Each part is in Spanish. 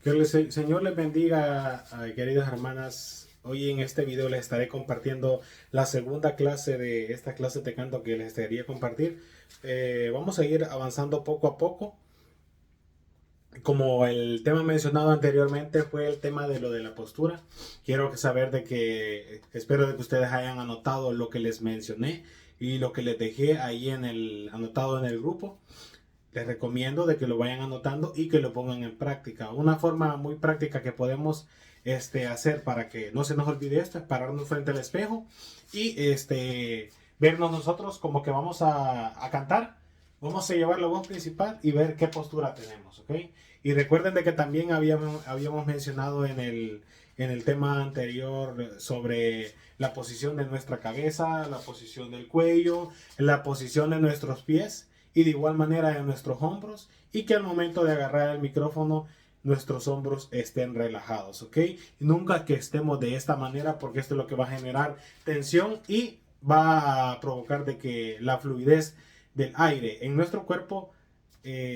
Que el Señor les bendiga, queridas hermanas. Hoy en este video les estaré compartiendo la segunda clase de esta clase de canto que les quería compartir. Vamos a ir avanzando poco a poco. Como el tema mencionado anteriormente fue el tema de lo de la postura, quiero saber de que espero de que ustedes hayan anotado lo que les mencioné y lo que les dejé ahí anotado en el grupo. Les recomiendo de que lo vayan anotando y que lo pongan en práctica. Una forma muy práctica que podemos hacer para que no se nos olvide esto es pararnos frente al espejo y vernos nosotros como que vamos a cantar. Vamos a llevar la voz principal y ver qué postura tenemos, ¿ok? Y recuerden de que también habíamos mencionado en el tema anterior sobre la posición de nuestra cabeza, la posición del cuello, la posición de nuestros pies y de igual manera de nuestros hombros, y que al momento de agarrar el micrófono nuestros hombros estén relajados, ¿ok? Nunca que estemos de esta manera, porque esto es lo que va a generar tensión y va a provocar de que la fluidez del aire en nuestro cuerpo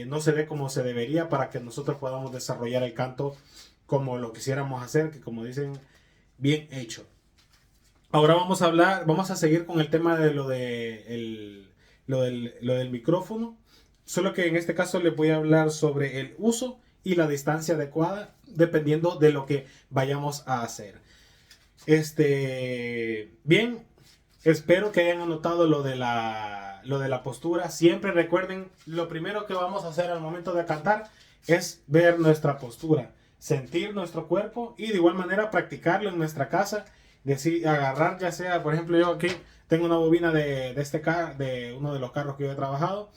no se dé como se debería, para que nosotros podamos desarrollar el canto como lo quisiéramos hacer, que como dicen, bien hecho. Ahora vamos a seguir con el tema de lo del micrófono, solo que en este caso les voy a hablar sobre el uso y la distancia adecuada dependiendo de lo que vayamos a hacer. Bien, espero que hayan anotado lo de la postura. Siempre recuerden, lo primero que vamos a hacer al momento de cantar es ver nuestra postura, sentir nuestro cuerpo y de igual manera practicarlo en nuestra casa. Decir, agarrar, ya sea, por ejemplo, yo aquí tengo una bobina de uno de los carros que yo he trabajado.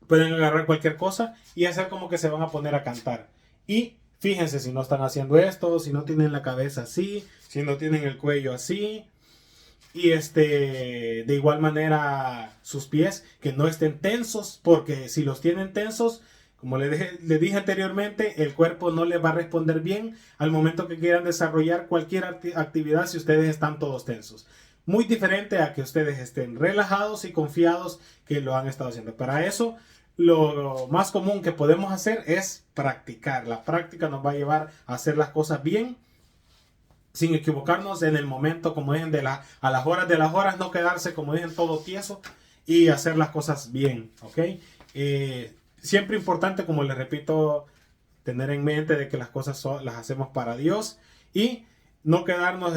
Pueden agarrar cualquier cosa y hacer como que se van a poner a cantar. Y fíjense si no están haciendo esto, si no tienen la cabeza así, si no tienen el cuello así. Y de igual manera sus pies que no estén tensos, porque si los tienen tensos, como le dije anteriormente, el cuerpo no les va a responder bien al momento que quieran desarrollar cualquier actividad si ustedes están todos tensos. Muy diferente a que ustedes estén relajados y confiados que lo han estado haciendo. Para eso, lo más común que podemos hacer es practicar. La práctica nos va a llevar a hacer las cosas bien, sin equivocarnos en el momento, como dicen, a las horas, no quedarse, como dicen, todo tieso y hacer las cosas bien, ¿ok? Siempre importante, como les repito, tener en mente de que las cosas las hacemos para Dios y no quedarnos,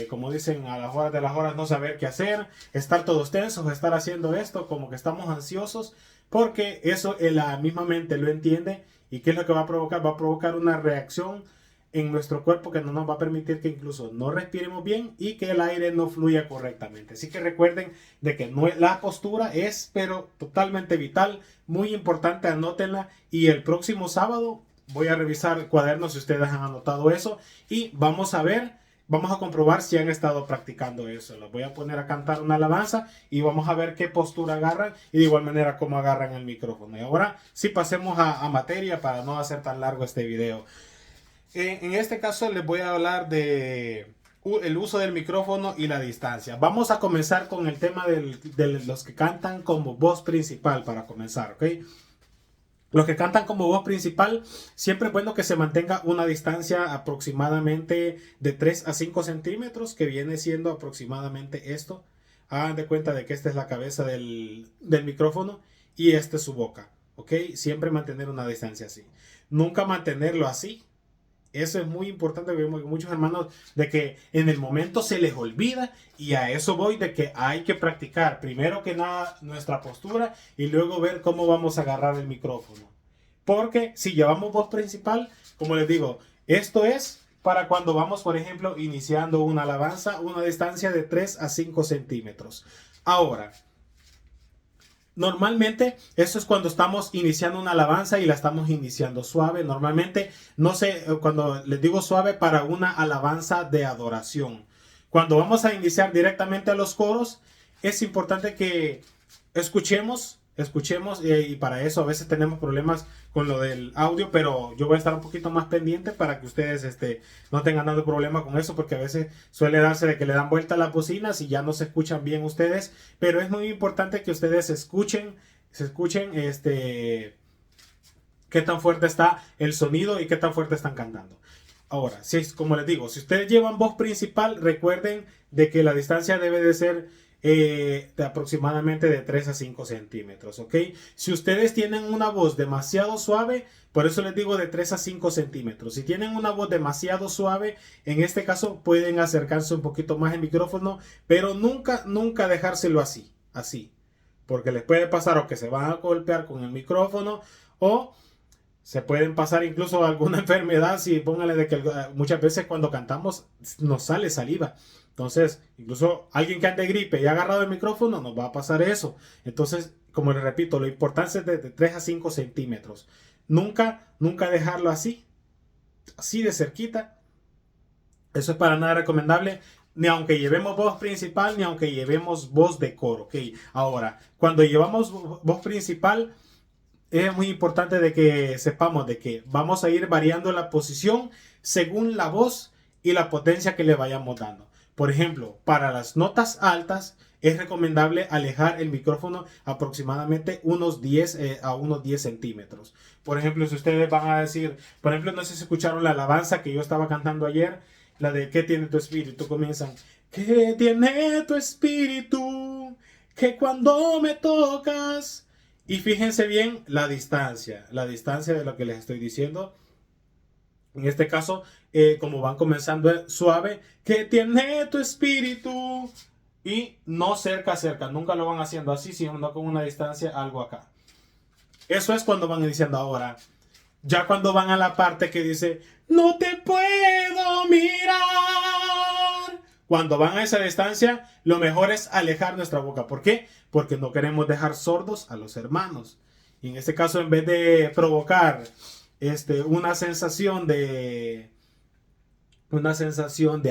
como dicen, a las horas no saber qué hacer, estar todos tensos, estar haciendo esto como que estamos ansiosos, porque eso la misma mente lo entiende. ¿Y qué es lo que va a provocar? Va a provocar una reacción en nuestro cuerpo que no nos va a permitir que incluso no respiremos bien y que el aire no fluya correctamente. Así que recuerden de que la postura es pero totalmente vital, muy importante, anótenla, y el próximo sábado voy a revisar cuadernos si ustedes han anotado eso y vamos a comprobar si han estado practicando eso. Los voy a poner a cantar una alabanza y vamos a ver qué postura agarran y de igual manera cómo agarran el micrófono. Y ahora sí pasemos a materia para no hacer tan largo este video. En este caso les voy a hablar de el uso del micrófono y la distancia. Vamos a comenzar con el tema de los que cantan como voz principal para comenzar, ¿ok? Los que cantan como voz principal, siempre es bueno que se mantenga una distancia aproximadamente de 3 a 5 centímetros, que viene siendo aproximadamente esto. Hagan de cuenta de que esta es la cabeza del micrófono y esta es su boca, ¿ok? Siempre mantener una distancia así. Nunca mantenerlo así. Eso es muy importante, porque muchos hermanos de que en el momento se les olvida, y a eso voy, de que hay que practicar primero que nada nuestra postura y luego ver cómo vamos a agarrar el micrófono. Porque si llevamos voz principal, como les digo, esto es para cuando vamos, por ejemplo, iniciando una alabanza, una distancia de 3 a 5 centímetros. Ahora, normalmente, eso es cuando estamos iniciando una alabanza y la estamos iniciando suave. Normalmente, no sé, cuando les digo suave, para una alabanza de adoración. Cuando vamos a iniciar directamente a los coros, es importante que escuchemos, y para eso a veces tenemos problemas con lo del audio, pero yo voy a estar un poquito más pendiente para que ustedes no tengan nada de problema con eso, porque a veces suele darse de que le dan vuelta a las bocinas y ya no se escuchan bien ustedes, pero es muy importante que ustedes se escuchen, que qué tan fuerte está el sonido y qué tan fuerte están cantando. Ahora, si es como les digo, si ustedes llevan voz principal, recuerden de que la distancia debe de ser de aproximadamente de 3 a 5 centímetros, ¿ok? Si ustedes tienen una voz demasiado suave, por eso les digo de 3 a 5 centímetros. Si tienen una voz demasiado suave, en este caso pueden acercarse un poquito más al micrófono, pero nunca dejárselo así. Porque les puede pasar o que se van a golpear con el micrófono o se pueden pasar incluso alguna enfermedad. Si póngale de que muchas veces cuando cantamos nos sale saliva. Entonces, incluso alguien que ande gripe y ha agarrado el micrófono, nos va a pasar eso. Entonces, como les repito, lo importante es de 3 a 5 centímetros. Nunca dejarlo así de cerquita. Eso es para nada recomendable. Ni aunque llevemos voz principal, ni aunque llevemos voz de coro. ¿Ok? Ahora, cuando llevamos voz principal, es muy importante de que sepamos de que vamos a ir variando la posición según la voz y la potencia que le vayamos dando. Por ejemplo, para las notas altas es recomendable alejar el micrófono aproximadamente unos 10 a unos 10 centímetros. Por ejemplo, si ustedes van a decir, por ejemplo, no sé si escucharon la alabanza que yo estaba cantando ayer, la de ¿qué tiene tu espíritu? Comienzan, ¿qué tiene tu espíritu? Que cuando me tocas... Y fíjense bien la distancia de lo que les estoy diciendo. En este caso, como van comenzando suave, que tiene tu espíritu. Y no cerca, nunca lo van haciendo así, sino con una distancia, algo acá. Eso es cuando van iniciando ahora. Ya cuando van a la parte que dice, no te puedo mirar. Cuando van a esa distancia, lo mejor es alejar nuestra boca. ¿Por qué? Porque no queremos dejar sordos a los hermanos. Y en este caso, en vez de provocar una sensación de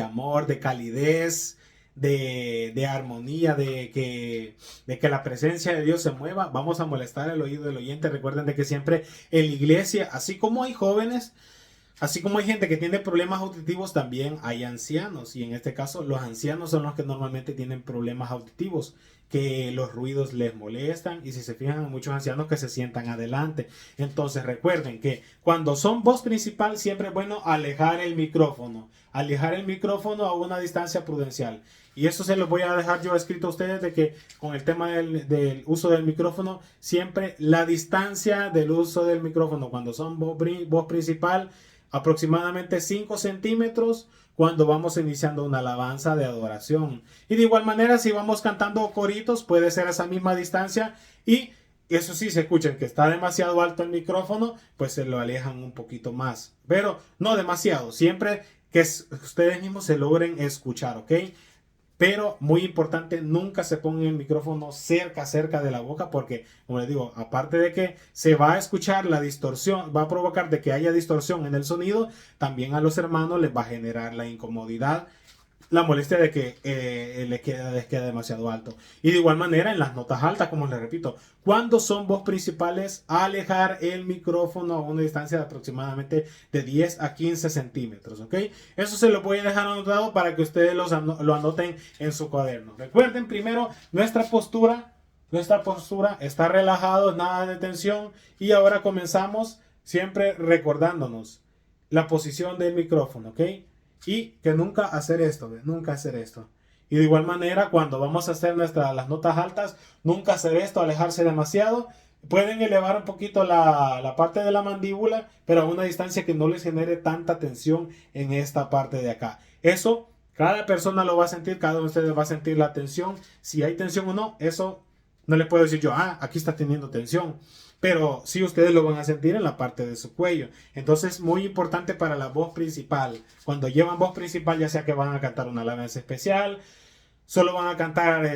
amor, de calidez, de armonía, de que la presencia de Dios se mueva, vamos a molestar el oído del oyente. Recuerden de que siempre en la iglesia, así como hay jóvenes, así como hay gente que tiene problemas auditivos, también hay ancianos. Y en este caso, los ancianos son los que normalmente tienen problemas auditivos, que los ruidos les molestan. Y si se fijan, hay muchos ancianos que se sientan adelante. Entonces, recuerden que cuando son voz principal, siempre es bueno alejar el micrófono. Alejar el micrófono a una distancia prudencial. Y eso se los voy a dejar yo escrito a ustedes, de que con el tema del uso del micrófono, siempre la distancia del uso del micrófono cuando son voz principal, aproximadamente 5 centímetros cuando vamos iniciando una alabanza de adoración. Y de igual manera, si vamos cantando coritos, puede ser esa misma distancia. Y eso sí, se escuchan que está demasiado alto el micrófono, pues se lo alejan un poquito más. Pero no demasiado, siempre que ustedes mismos se logren escuchar, ¿ok? Pero muy importante, nunca se pongan el micrófono cerca de la boca, porque, como les digo, aparte de que se va a escuchar la distorsión, va a provocar de que haya distorsión en el sonido, también a los hermanos les va a generar la incomodidad, la molestia de que les queda demasiado alto. Y de igual manera en las notas altas, como les repito, cuando son voz principales, alejar el micrófono a una distancia de aproximadamente de 10 a 15 centímetros, ¿ok? Eso se lo voy a dejar anotado para que ustedes lo anoten en su cuaderno. Recuerden primero nuestra postura está relajado, nada de tensión. Y ahora comenzamos siempre recordándonos la posición del micrófono, ¿ok? Y que nunca hacer esto. Y de igual manera, cuando vamos a hacer las notas altas, nunca hacer esto, alejarse demasiado. Pueden elevar un poquito la parte de la mandíbula, pero a una distancia que no les genere tanta tensión en esta parte de acá. Eso, cada persona lo va a sentir, cada uno de ustedes va a sentir la tensión. Si hay tensión o no, eso no le puedo decir yo, aquí está teniendo tensión. Pero sí, ustedes lo van a sentir en la parte de su cuello. Entonces, muy importante para la voz principal. Cuando llevan voz principal, ya sea que van a cantar una alabanza especial, solo van a cantar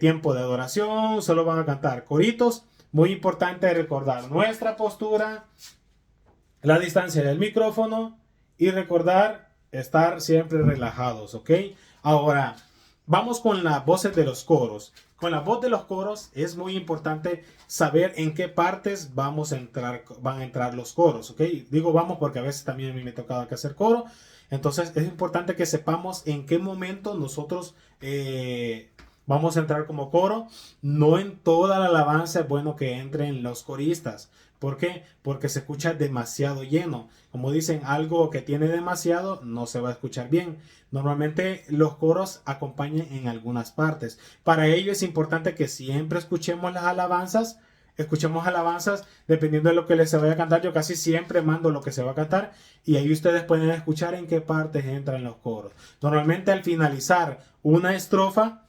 tiempo de adoración, solo van a cantar coritos. Muy importante recordar nuestra postura, la distancia del micrófono y recordar estar siempre relajados, ¿ok? Ahora, vamos con las voces de los coros. Con la voz de los coros es muy importante saber en qué partes van a entrar los coros, ¿ok? Digo vamos porque a veces también a mí me ha tocado que hacer coro. Entonces es importante que sepamos en qué momento nosotros vamos a entrar como coro. No en toda la alabanza es bueno que entren los coristas, ¿Por qué? Porque se escucha demasiado lleno. Como dicen, algo que tiene demasiado no se va a escuchar bien. Normalmente los coros acompañan en algunas partes. Para ello es importante que siempre escuchemos las alabanzas. Escuchemos alabanzas dependiendo de lo que les se vaya a cantar. Yo casi siempre mando lo que se va a cantar y ahí ustedes pueden escuchar en qué partes entran los coros. Normalmente al finalizar una estrofa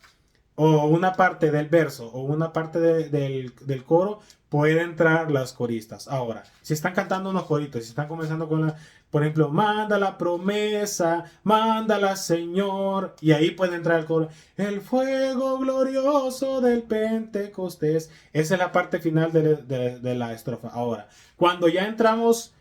o una parte del verso o una parte del coro, pueden entrar las coristas. Ahora, si están cantando unos coritos, si están comenzando con por ejemplo, manda la promesa, mándala Señor, y ahí puede entrar el coro, el fuego glorioso del Pentecostés. Esa es la parte final de la estrofa. Ahora, cuando ya entramos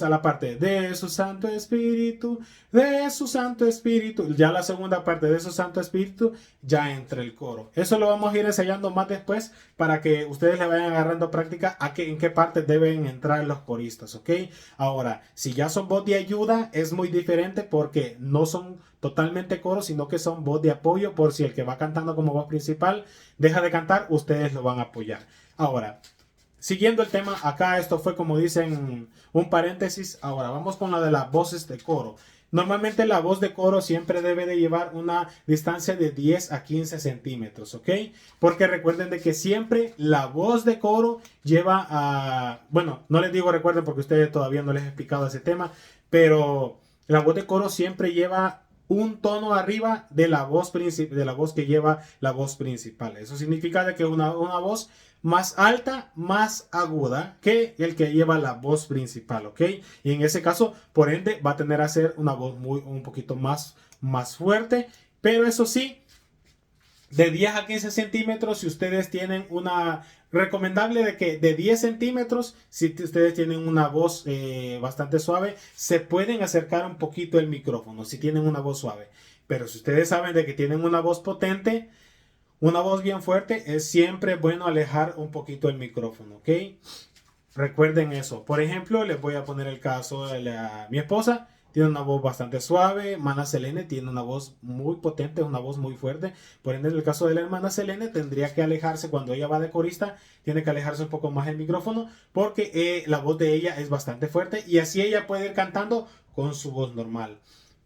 a la parte de su Santo Espíritu, ya la segunda parte de su Santo Espíritu, ya entra el coro. Eso lo vamos a ir ensayando más después para que ustedes le vayan agarrando práctica en qué parte deben entrar los coristas, ¿ok? Ahora, si ya son voz de ayuda, es muy diferente porque no son totalmente coros, sino que son voz de apoyo por si el que va cantando como voz principal deja de cantar, ustedes lo van a apoyar. Ahora, siguiendo el tema, acá esto fue como dicen un paréntesis. Ahora vamos con la de las voces de coro. Normalmente la voz de coro siempre debe de llevar una distancia de 10 a 15 centímetros, ¿ok? Porque recuerden de que siempre la voz de coro lleva a... Bueno, no les digo recuerden porque ustedes todavía no les he explicado ese tema, pero la voz de coro siempre lleva un tono arriba de la voz que lleva la voz principal. Eso significa de que una voz más alta, más aguda que el que lleva la voz principal, ¿ok? Y en ese caso, por ende, va a tener a ser una voz un poquito más fuerte, pero eso sí, de 10 a 15 centímetros, si ustedes tienen una... Recomendable de que de 10 centímetros, si ustedes tienen una voz bastante suave, se pueden acercar un poquito el micrófono, si tienen una voz suave. Pero si ustedes saben de que tienen una voz potente, una voz bien fuerte, es siempre bueno alejar un poquito el micrófono, ¿ok? Recuerden eso. Por ejemplo, les voy a poner el caso de mi esposa. Tiene una voz bastante suave. Mana Selene tiene una voz muy potente, una voz muy fuerte. Por ende, en el caso de la hermana Selene, tendría que alejarse cuando ella va de corista. Tiene que alejarse un poco más el micrófono porque la voz de ella es bastante fuerte y así ella puede ir cantando con su voz normal.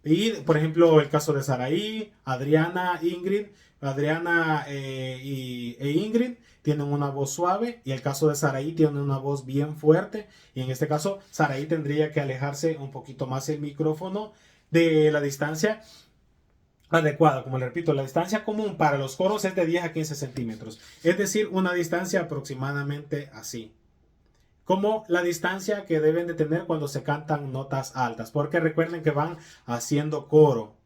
Y, por ejemplo, el caso de Saraí, Adriana, Ingrid. Adriana e Ingrid tienen una voz suave y el caso de Saraí tiene una voz bien fuerte y en este caso Saraí tendría que alejarse un poquito más el micrófono de la distancia adecuada. Como le repito, la distancia común para los coros es de 10 a 15 centímetros, es decir, una distancia aproximadamente así, como la distancia que deben de tener cuando se cantan notas altas, porque recuerden que van haciendo coro.